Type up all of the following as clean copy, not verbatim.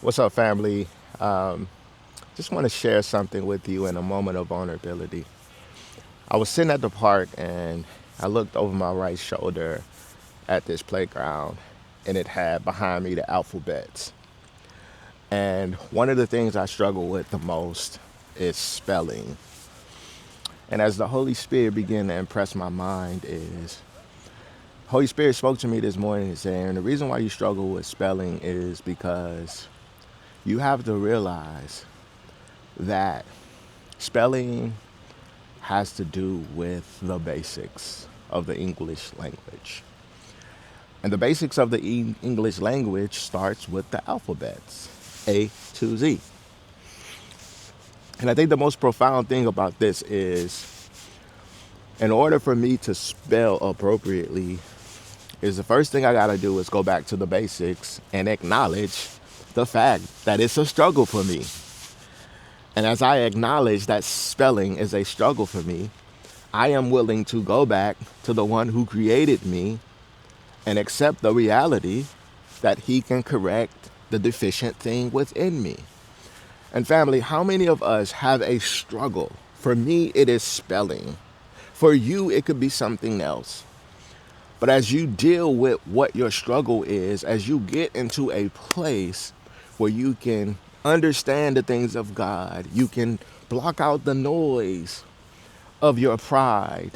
What's up, family? Just want to share something with you in a moment of vulnerability. I was sitting at the park and I looked over my right shoulder at this playground, and it had behind me the alphabets. And one of the things I struggle with the most is spelling. And as the Holy Spirit began to impress my mind is Holy Spirit spoke to me this morning saying the reason why you struggle with spelling is because you have to realize that spelling has to do with the basics of the English language. And the basics of the English language starts with the alphabets, A to Z. And I think the most profound thing about this is in order for me to spell appropriately is the first thing I got to do is go back to the basics and acknowledge the fact that it's a struggle for me. And as I acknowledge that spelling is a struggle for me, I am willing to go back to the one who created me and accept the reality that he can correct the deficient thing within me. And family, how many of us have a struggle? For me, it is spelling. For you, it could be something else. But as you deal with what your struggle is, as you get into a place where you can understand the things of God, you can block out the noise of your pride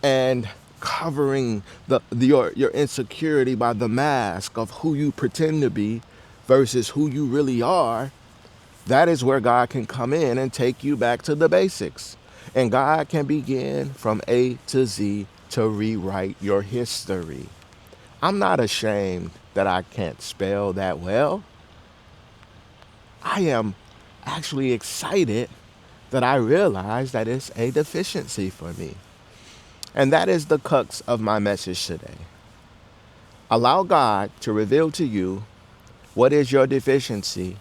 and covering your insecurity by the mask of who you pretend to be versus who you really are. That is where God can come in and take you back to the basics. And God can begin from A to Z to rewrite your history. I'm not ashamed that I can't spell that well. I am actually excited that I realize that it's a deficiency for me. And that is the crux of my message today. Allow God to reveal to you what is your deficiency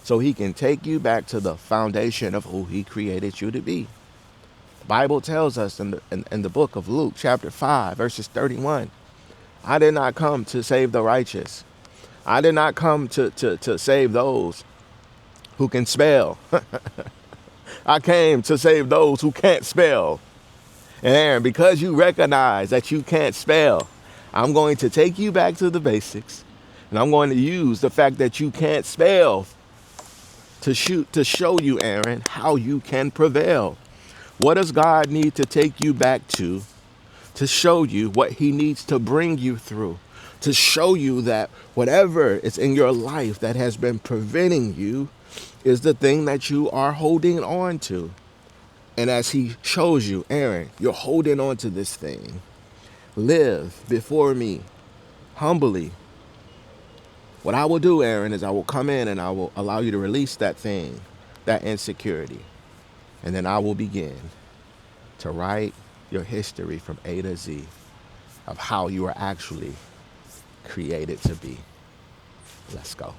so he can take you back to the foundation of who he created you to be. The Bible tells us in the book of Luke, chapter 5, verses 31, I did not come to save the righteous. I did not come to save those who can spell. I came to save those who can't spell. And Aaron, because you recognize that you can't spell, I'm going to take you back to the basics. And I'm going to use the fact that you can't spell to show you, Aaron, how you can prevail. What does God need to take you back to show you what he needs to bring you through, to show you that whatever is in your life that has been preventing you is the thing that you are holding on to. And as he shows you, Aaron, you're holding on to this thing. Live before me humbly. What I will do, Aaron, is I will come in and I will allow you to release that thing, that insecurity. And then I will begin to write your history from A to Z of how you are actually created to be. Let's go.